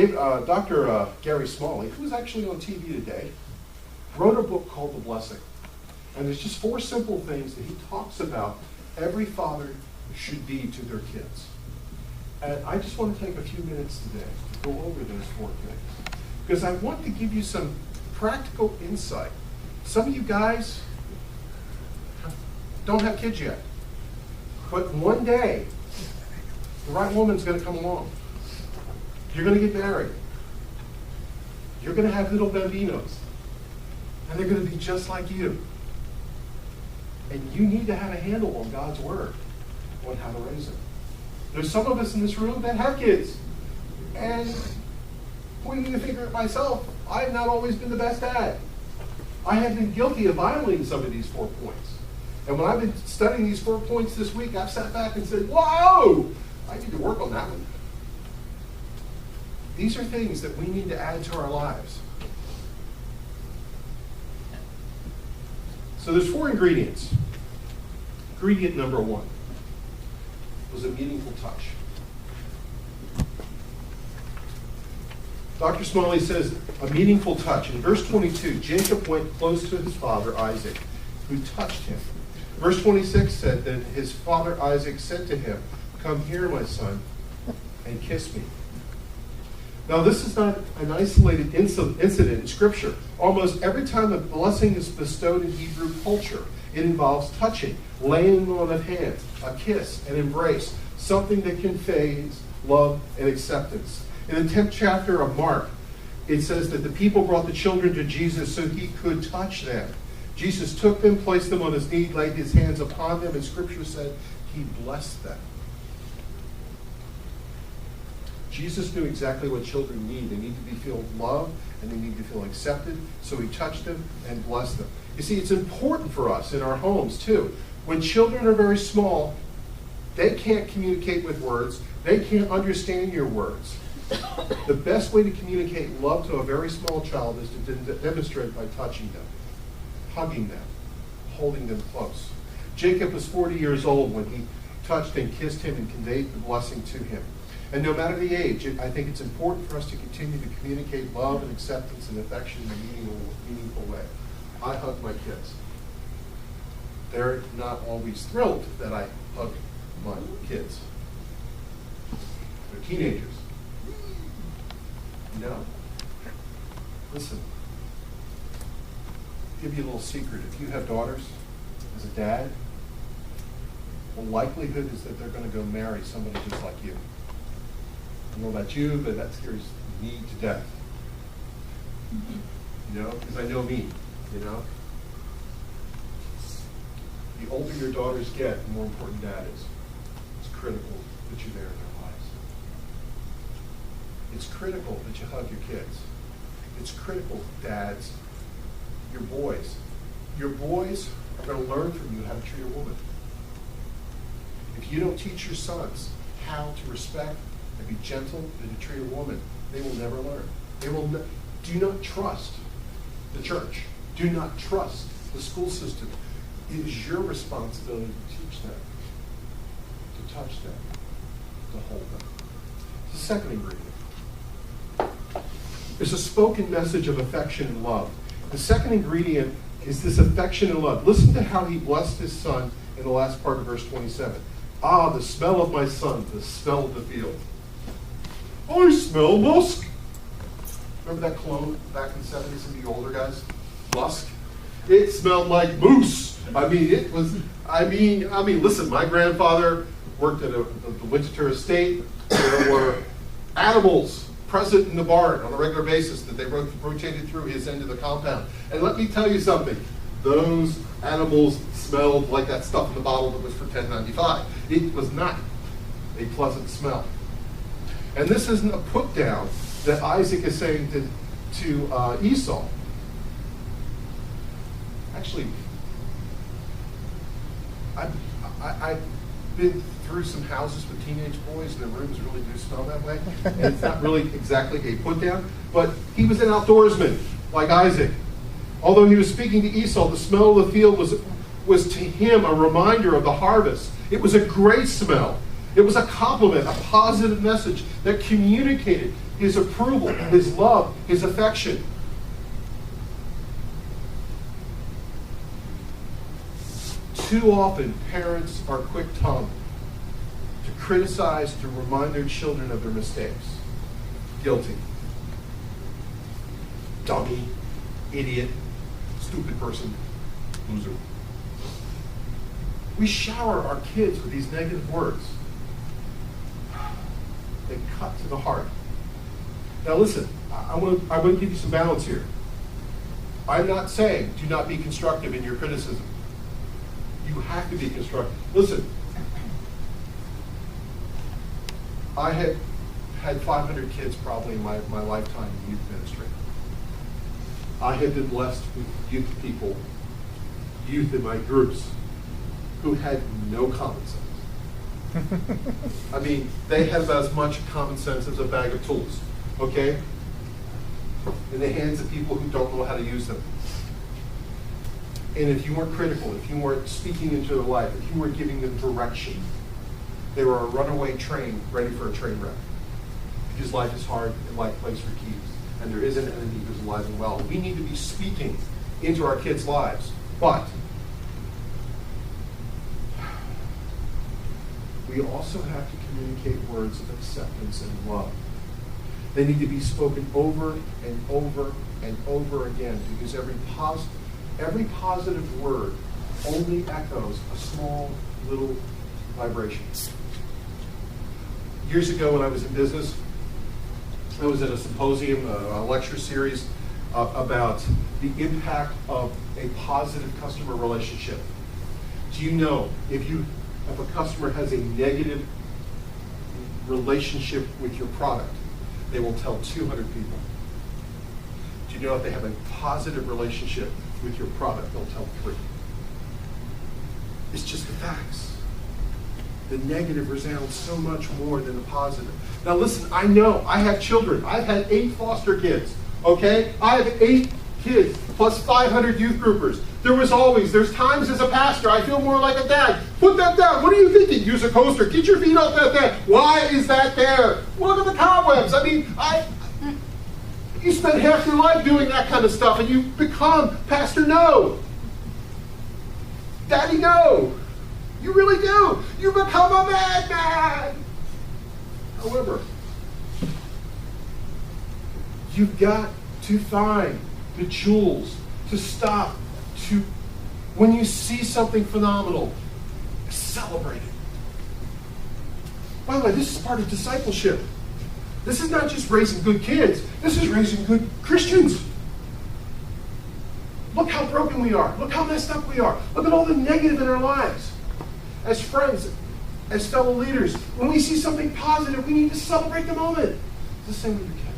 Dr. Gary Smalley, who was actually on TV today, wrote a book called The Blessing. And there's just 4 simple things that he talks about every father should be to their kids. And I just want to take a few minutes today to go over those 4 things. Because I want to give you some practical insight. Some of you guys don't have kids yet. But one day, the right woman's going to come along. You're going to get married. You're going to have little bambinos. And they're going to be just like you. And you need to have a handle on God's Word on how to raise them. There's some of us in this room that have kids. And pointing the finger at myself, I have not always been the best dad. I have been guilty of violating some of these 4 points. And when I've been studying these 4 points this week, I've sat back and said, whoa, I need to work on that one. These are things that we need to add to our lives. So there's 4 ingredients. Ingredient number 1 was a meaningful touch. Dr. Smalley says a meaningful touch. In verse 22, Jacob went close to his father Isaac, who touched him. Verse 26 said that his father Isaac said to him, "Come here, my son, and kiss me." Now, this is not an isolated incident in Scripture. Almost every time a blessing is bestowed in Hebrew culture, it involves touching, laying on of hands, a kiss, an embrace, something that conveys love and acceptance. In the 10th chapter of Mark, it says that the people brought the children to Jesus so he could touch them. Jesus took them, placed them on his knee, laid his hands upon them, and Scripture said he blessed them. Jesus knew exactly what children need. They need to be feel loved and they need to feel accepted. So he touched them and blessed them. You see, it's important for us in our homes too. When children are very small, they can't communicate with words. They can't understand your words. The best way to communicate love to a very small child is to demonstrate by touching them, hugging them, holding them close. Jacob was 40 years old when he touched and kissed him and conveyed the blessing to him. And no matter the age, I think it's important for us to continue to communicate love and acceptance and affection in a meaningful way. I hug my kids. They're not always thrilled that I hug my kids. They're teenagers. No. Listen. I'll give you a little secret. If you have daughters, as a dad, the likelihood is that they're going to go marry somebody just like you. I don't know about you, but that scares me to death. You know, because I know me, you know. The older your daughters get, the more important dad is. It's critical that you're there in their lives. It's critical that you hug your kids. It's critical, dads, your boys. Your boys are going to learn from you how to treat a woman. If you don't teach your sons how to respect and be gentle and to treat a woman, they will never learn. They will do not trust the church. Do not trust the school system. It is your responsibility to teach them, to touch them, to hold them. The second ingredient is a spoken message of affection and love. The second ingredient is this affection and love. Listen to how he blessed his son in the last part of verse 27. Ah, the smell of my son, the smell of the field. I smell musk. Remember that cologne back in the 70s, some of you older guys? Musk. It smelled like moose. I mean, it was, listen, my grandfather worked at the Wichita estate. There were animals present in the barn on a regular basis that they rotated through his end of the compound. And let me tell you something. Those animals smelled like that stuff in the bottle that was for $10.95. It was not a pleasant smell. And this isn't a put down that Isaac is saying to Esau. Actually, I've been through some houses with teenage boys, and the rooms really do smell that way. And it's not really exactly a put down, but he was an outdoorsman like Isaac. Although he was speaking to Esau, the smell of the field was to him a reminder of the harvest. It was a great smell. It was a compliment, a positive message that communicated his approval, his love, his affection. Too often, parents are quick-tongued to criticize, to remind their children of their mistakes. Guilty. Dummy, idiot, stupid person, loser. We shower our kids with these negative words. They cut to the heart. Now listen, I want to give you some balance here. I'm not saying do not be constructive in your criticism. You have to be constructive. Listen, I had 500 kids probably in my lifetime in youth ministry. I have been blessed with youth in my groups who had no common sense. I mean, they have as much common sense as a bag of tools, okay? In the hands of people who don't know how to use them. And if you weren't critical, if you weren't speaking into their life, if you weren't giving them direction, they were a runaway train ready for a train wreck. Because life is hard and life plays for keeps. And there is an enemy who's alive and well. We need to be speaking into our kids' lives. But we also have to communicate words of acceptance and love. They need to be spoken over and over and over again, because every positive word only echoes a small little vibration. Years ago when I was in business, I was at a symposium, a lecture series about the impact of a positive customer relationship. Do you know if a customer has a negative relationship with your product, they will tell 200 people. Do you know if they have a positive relationship with your product, they'll tell 3. It's just the facts. The negative resounds so much more than the positive. Now listen, I know, I have children. I've had 8 foster kids, okay? I have 8 kids plus 500 youth groupers. There's times as a pastor, I feel more like a dad. Put that down. What are you thinking? Use a coaster. Get your feet off that thing. Why is that there? Look at the cobwebs. I mean, you spend half your life doing that kind of stuff and you become Pastor No. Daddy No. You really do. You become a madman. However, you've got to find the jewels to stop, to, when you see something phenomenal, celebrate it. By the way, this is part of discipleship. This is not just raising good kids. This is raising good Christians. Look how broken we are. Look how messed up we are. Look at all the negative in our lives. As friends, as fellow leaders, when we see something positive, we need to celebrate the moment. It's the same with your kids.